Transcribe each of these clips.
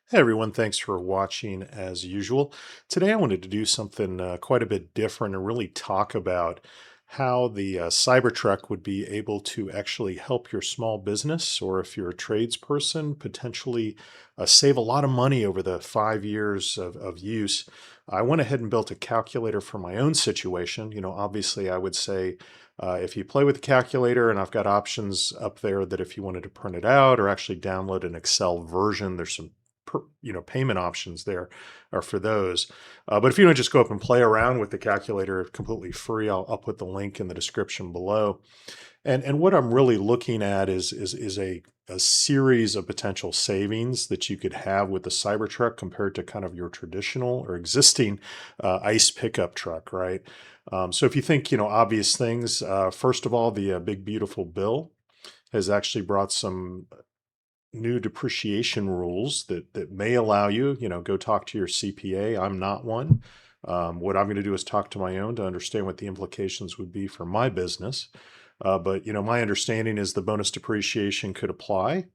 Hey everyone, thanks for watching as usual. Today I wanted to do something quite a bit different and really talk about how the Cybertruck would be able to actually help your small business, or if you're a tradesperson, potentially save a lot of money over the 5 years of use. I went ahead and built a calculator for my own situation. Obviously I would say if you play with the calculator, and I've got options up there that if you wanted to print it out or actually download an Excel version, there's some payment options there are for those. But if you want to just go up and play around with the calculator completely free, I'll put the link in the description below. And what I'm really looking at is a series of potential savings that you could have with the Cybertruck compared to kind of your traditional or existing ICE pickup truck, right? So if you think, obvious things, first of all, the big beautiful bill has actually brought some new depreciation rules that may allow you, go talk to your CPA. I'm not one. What I'm going to do is talk to my own to understand what the implications would be for my business. But my understanding is the bonus depreciation could apply,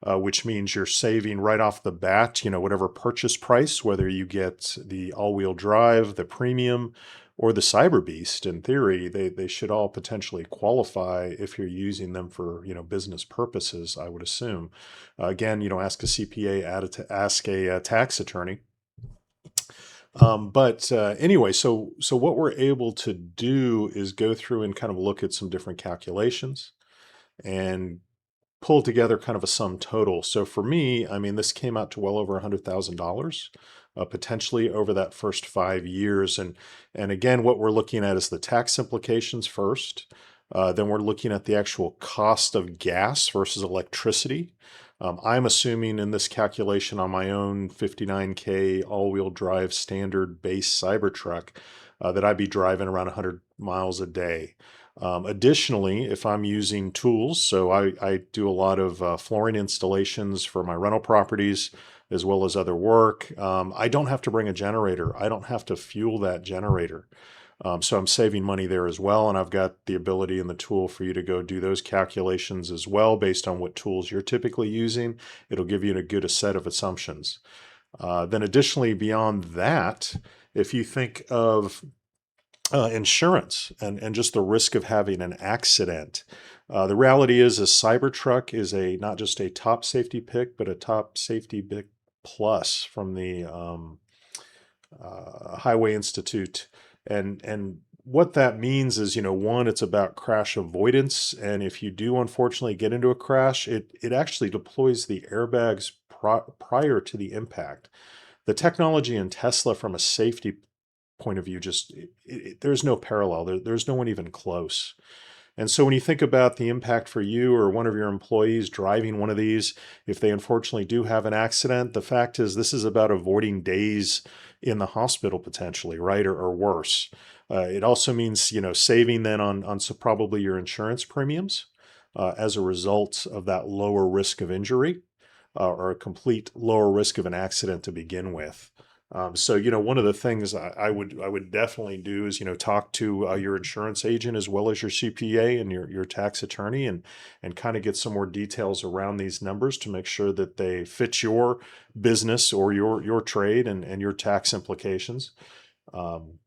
which means you're saving right off the bat, whatever purchase price, whether you get the all-wheel drive, the premium, or the Cyber Beast. In theory, they should all potentially qualify if you're using them for, business purposes, I would assume. Again, ask a CPA, ask a tax attorney. But anyway, so what we're able to do is go through and kind of look at some different calculations and pull together kind of a sum total. So for me, I mean, this came out to well over $100,000, potentially over that first 5 years. And again, what we're looking at is the tax implications first. Then we're looking at the actual cost of gas versus electricity. I'm assuming in this calculation on my own 59K all-wheel drive standard base Cybertruck that I'd be driving around 100 miles a day. Additionally, if I'm using tools, so I do a lot of flooring installations for my rental properties as well as other work, I don't have to bring a generator. I don't have to fuel that generator. So I'm saving money there as well, and I've got the ability and the tool for you to go do those calculations as well based on what tools you're typically using. It'll give you a good set of assumptions. Then additionally, beyond that, if you think of insurance and just the risk of having an accident. The reality is a Cybertruck is not just a top safety pick, but a top safety pick plus from the Highway Institute. And what that means is, one, it's about crash avoidance. And if you do unfortunately get into a crash, it actually deploys the airbags prior to the impact. The technology in Tesla from a safety point of view, just there's no parallel. There's no one even close. And so when you think about the impact for you or one of your employees driving one of these, if they unfortunately do have an accident, the fact is this is about avoiding days in the hospital potentially, right? Or worse. It also means, saving then on so probably your insurance premiums as a result of that lower risk of injury or a complete lower risk of an accident to begin with. So, one of the things I would definitely do is, talk to your insurance agent as well as your CPA and your tax attorney and kind of get some more details around these numbers to make sure that they fit your business or your trade and your tax implications. Um,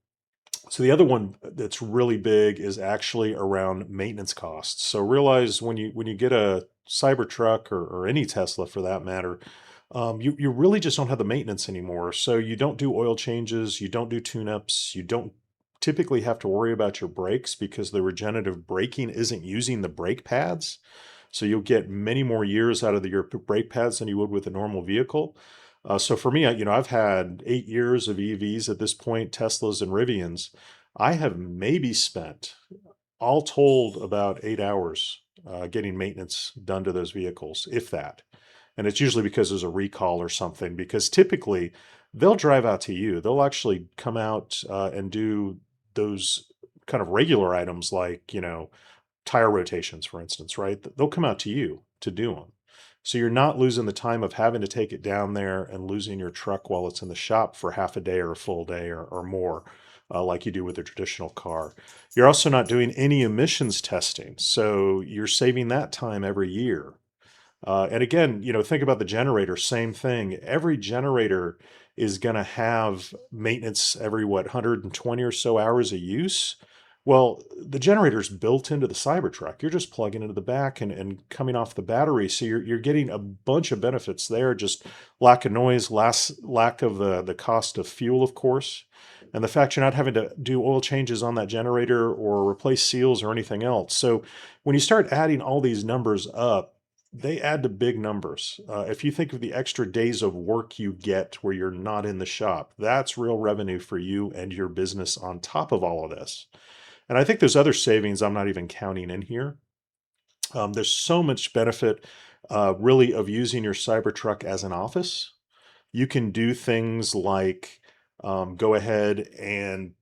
so the other one that's really big is actually around maintenance costs. So realize when you get a Cybertruck or any Tesla for that matter, you really just don't have the maintenance anymore. So you don't do oil changes, you don't do tune-ups, you don't typically have to worry about your brakes because the regenerative braking isn't using the brake pads. So you'll get many more years out of your brake pads than you would with a normal vehicle. So for me, I've had 8 years of EVs at this point, Teslas and Rivians. I have maybe spent, all told, about 8 hours getting maintenance done to those vehicles, if that. And it's usually because there's a recall or something, because typically they'll drive out to you. They'll actually come out and do those kind of regular items like, tire rotations, for instance, right? They'll come out to you to do them. So you're not losing the time of having to take it down there and losing your truck while it's in the shop for half a day or a full day or more, like you do with a traditional car. You're also not doing any emissions testing. So you're saving that time every year. And again, think about the generator, same thing. Every generator is going to have maintenance every, 120 or so hours of use. Well, the generator's built into the Cybertruck. You're just plugging into the back and coming off the battery. So you're getting a bunch of benefits there. Just lack of noise, lack of the cost of fuel, of course. And the fact you're not having to do oil changes on that generator or replace seals or anything else. So when you start adding all these numbers up, they add to big numbers. If you think of the extra days of work you get where you're not in the shop, that's real revenue for you and your business on top of all of this. And I think there's other savings I'm not even counting in here. There's so much benefit, really, of using your Cybertruck as an office. You can do things like go ahead and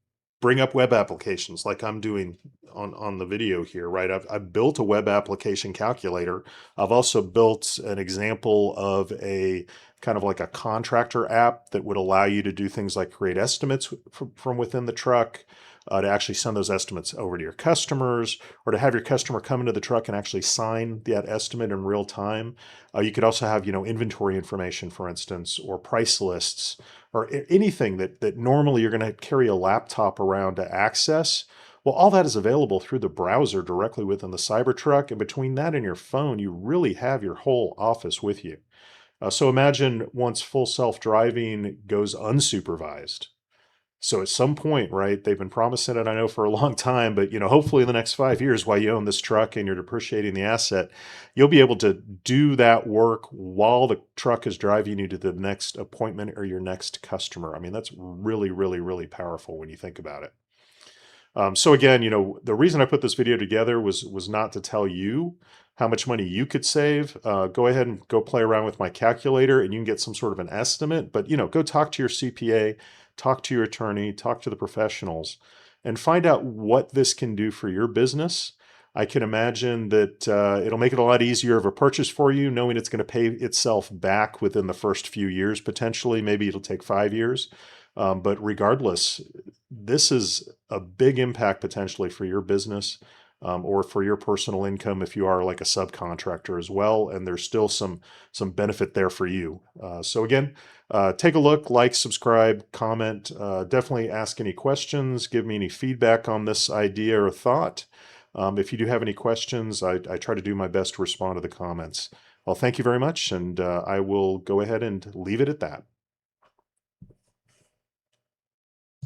bring up web applications like I'm doing on the video here, right? I've built a web application calculator. I've also built an example of a kind of like a contractor app that would allow you to do things like create estimates from within the truck, to actually send those estimates over to your customers, or to have your customer come into the truck and actually sign that estimate in real time. You could also have, inventory information, for instance, or price lists, or anything that normally you're going to carry a laptop around to access. Well, all that is available through the browser directly within the Cybertruck. And between that and your phone, you really have your whole office with you. So imagine once full self-driving goes unsupervised. So at some point, right, they've been promising it, I know, for a long time, but hopefully in the next 5 years, while you own this truck and you're depreciating the asset, you'll be able to do that work while the truck is driving you to the next appointment or your next customer. I mean, that's really, really, really powerful when you think about it. So again, the reason I put this video together was not to tell you how much money you could save. Go ahead and go play around with my calculator and you can get some sort of an estimate, but go talk to your CPA, talk to your attorney, talk to the professionals, and find out what this can do for your business. I can imagine that it'll make it a lot easier of a purchase for you, knowing it's going to pay itself back within the first few years, potentially. Maybe it'll take 5 years. But regardless, this is a big impact potentially for your business, or for your personal income if you are like a subcontractor as well. And there's still some benefit there for you. So again, take a look, like, subscribe, comment, definitely ask any questions, give me any feedback on this idea or thought. If you do have any questions, I try to do my best to respond to the comments. Well, thank you very much, and I will go ahead and leave it at that.